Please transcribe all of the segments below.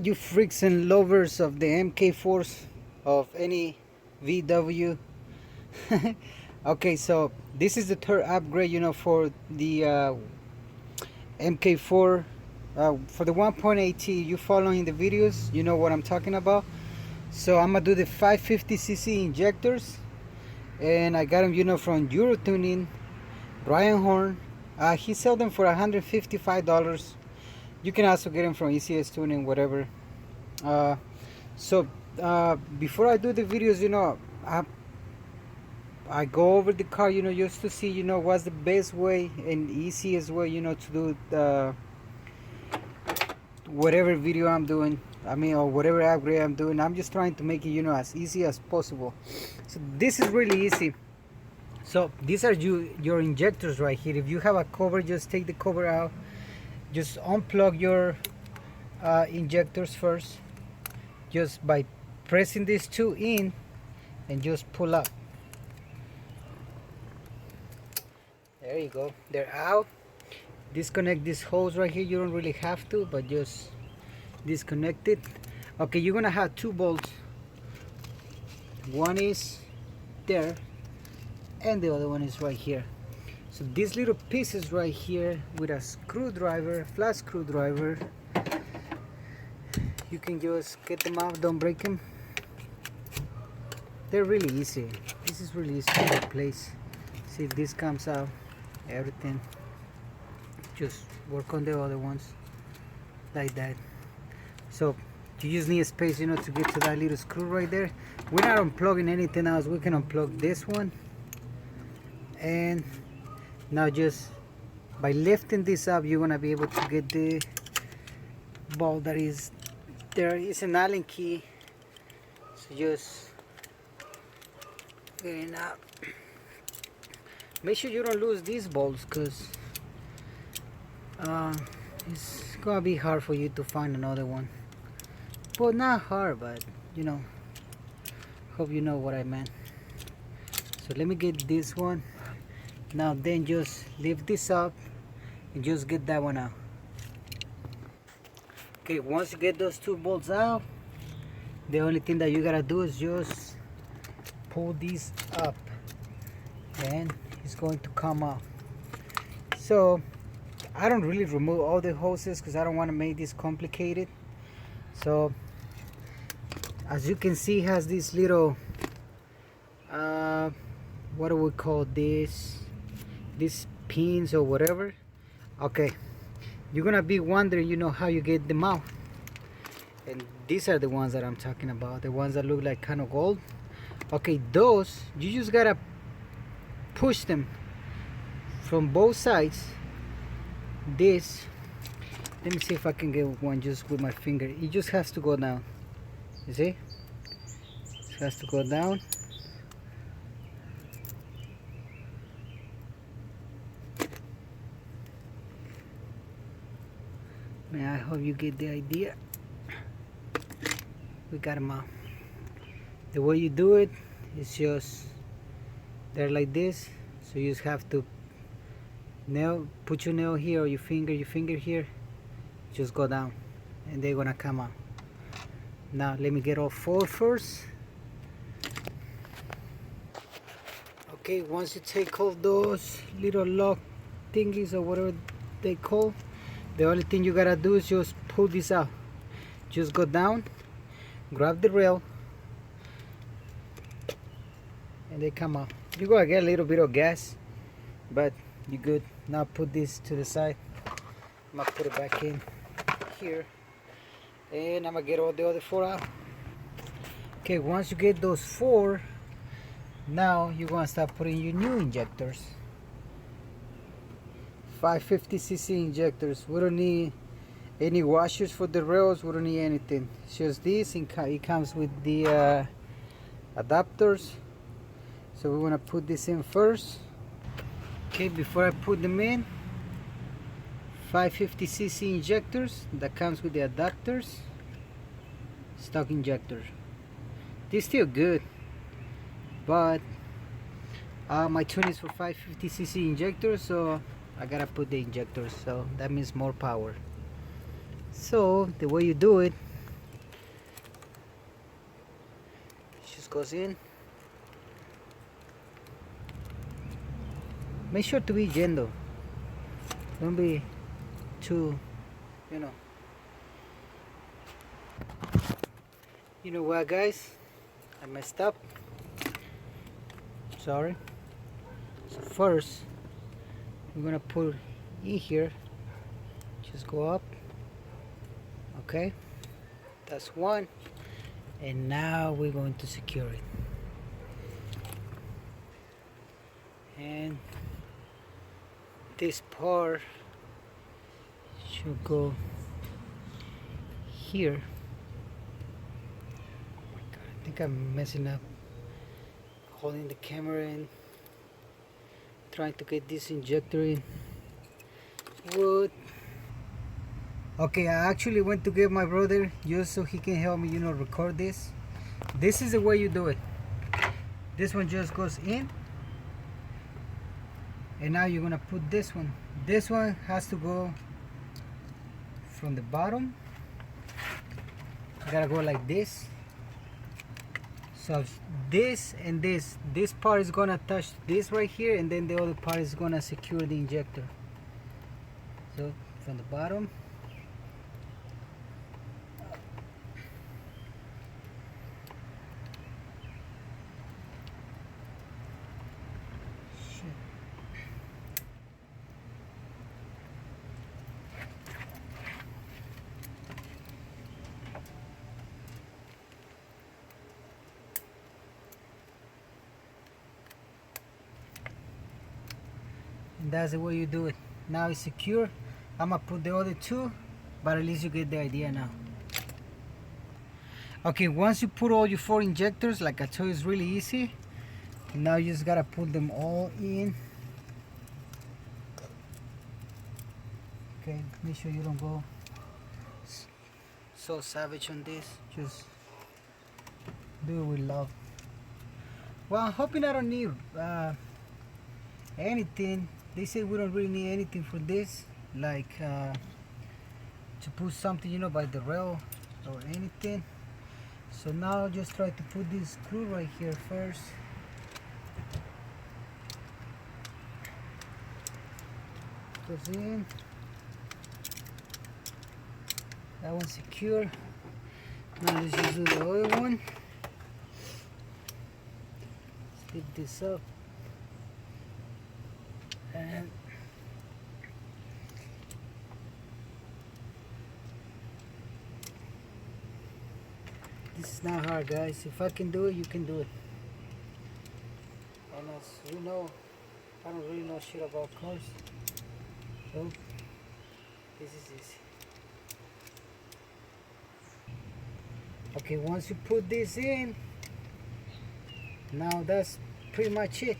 you freaks and lovers of the MK4s of any VW. Okay, so this is the third upgrade, for the MK4. For the 1.8T, you following the videos, you know what I'm talking about. So I'm gonna do the 550cc injectors, and I got them, from Euro Tuning, Ryan Horn. He sold them for $155. You can also get them from ECS Tuning, whatever. So before I do the videos, I go over the car, just to see, what's the best way and easiest way, to do whatever video I'm doing. Or whatever upgrade I'm doing. I'm just trying to make it, as easy as possible. So this is really easy. So these are your injectors right here. If you have a cover, just take the cover out. Just unplug your injectors first, just by pressing these two in and just pull up. There you go, they're out. Disconnect this hose right here. You don't really have to, but just disconnect it. Okay, you're gonna have two bolts. One is there and the other one is right here. So these little pieces right here, with a screwdriver, flat screwdriver, you can just get them out, don't break them. They're really easy. This is really easy to replace. See if this comes out, everything. Just work on the other ones like that. So you just need a space, to get to that little screw right there. We're not unplugging anything else. We can unplug this one, and now just by lifting this up, you're gonna be able to get the ball that is there. Is an Allen key, so just get it out. Make sure you don't lose these bolts, because it's gonna be hard for you to find another one. Well, not hard, but hope you know what I meant. So let me get this one. Now then, just lift this up and just get that one out. Okay, once you get those two bolts out, the only thing that you gotta do is just pull these up and it's going to come out. So I don't really remove all the hoses because I don't want to make this complicated. So as you can see, it has this little what do we call this, these pins or whatever. Okay, you're gonna be wondering, how you get them out, and these are the ones that I'm talking about, the ones that look like kind of gold. Okay, those you just gotta push them from both sides. This, let me see if I can get one just with my finger. It just has to go down. You see, it has to go down. Man, I hope you get the idea. We got them out. The way you do it is just, they're like this, so you just have to put your nail here, or your finger here, just go down and they're gonna come out. Now let me get all four first. Okay, once you take off those little lock thingies or whatever they call, the only thing you gotta do is just pull this out. Just go down, grab the rail, and they come out. You're gonna get a little bit of gas, but you're good. Now put this to the side. I'm gonna put it back in here, and I'm gonna get all the other four out. Okay, once you get those four, now you're gonna start putting your new injectors. 550cc injectors. We don't need any washers for the rails. We don't need anything. It's just this, and it comes with the adapters. So we want to put this in first. Okay, before I put them in, 550cc injectors that comes with the adapters. Stock injector. This is still good, but my tune is for 550cc injectors, so I gotta put the injectors, so that means more power. So the way you do it, goes in. Make sure to be gentle. Don't be too, you know. You know what, guys? I messed up. Sorry. So first, we're gonna put in here. Just go up. Okay. That's one. And now we're going to secure it. And this part should go here. Oh my God, I think I'm messing up holding the camera and trying to get this injector in wood. Okay, I actually went to get my brother just so he can help me, you know, record this. This is the way you do it. This one just goes in. And now you're gonna put this one. This one has to go from the bottom. You gotta go like this. So this and this part is gonna touch this right here, and then the other part is gonna secure the injector. So from the bottom. And that's the way you do it. Now it's secure. I'm gonna put the other two, but at least you get the idea now. Okay, once you put all your 4 injectors, like I told you, it's really easy. Now you just gotta put them all in. Okay, make sure you don't go so savage on this. Just do it with love. Well, I'm hoping I don't need anything. They say we don't really need anything for this, like to put something, you know, by the rail or anything. So now I'll just try to put this screw right here first. Goes in. That one's secure. Now let's just do the other one. Let's pick this up. And this is not hard, guys. If I can do it, you can do it. And as you know, I don't really know shit about cars, so this is easy. Okay, once you put this in, now that's pretty much it.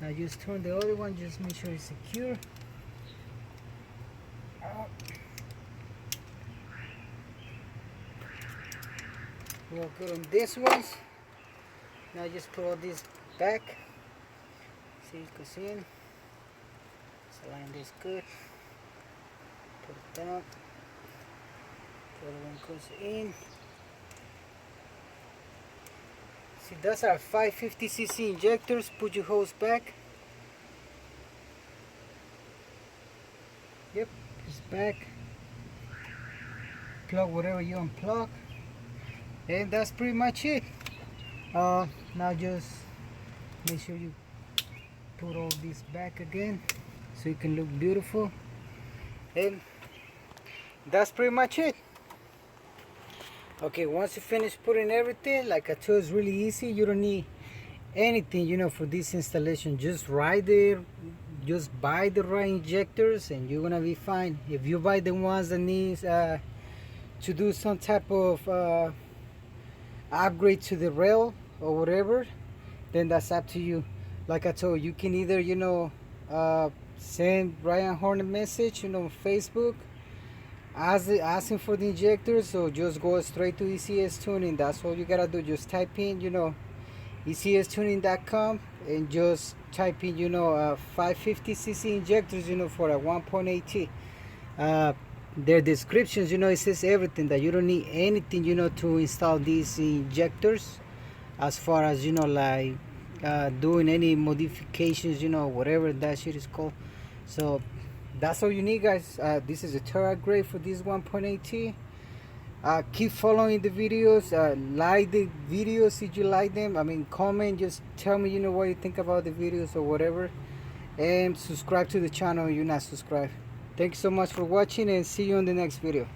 Now just turn the other one, just make sure it's secure. We're good on this one. Now just put all this back. See, it goes in. Let's align this good. Put it down. The other one goes in. See, that's our 550cc injectors. Put your hose back. Yep, it's back. Plug whatever you unplug. And that's pretty much it. Now just make sure you put all this back again so it can look beautiful. And that's pretty much it. Okay, once you finish putting everything, like I told you, it's really easy. You don't need anything, you know, for this installation. Just buy the right injectors and you're gonna be fine. If you buy the ones that needs to do some type of upgrade to the rail or whatever, then that's up to you. Like I told you, can either, you know, send Brian Horn a message, you know, on Facebook, asking for the injectors, or just go straight to ECS Tuning. That's all you gotta do. Just type in, you know, ECStuning.com and just type in, you know, 550cc injectors, you know, for a 1.8T. Their descriptions, you know, it says everything, that you don't need anything, you know, to install these injectors. as far as, you know, like doing any modifications, you know, whatever that shit is called. So that's all you need, guys. This is a Terra grade for this 1.8T. Keep following the videos, like the videos if you like them. I mean, comment, just tell me, you know, what you think about the videos or whatever, and subscribe to the channel if you're not subscribed. Thanks so much for watching, and see you on the next video.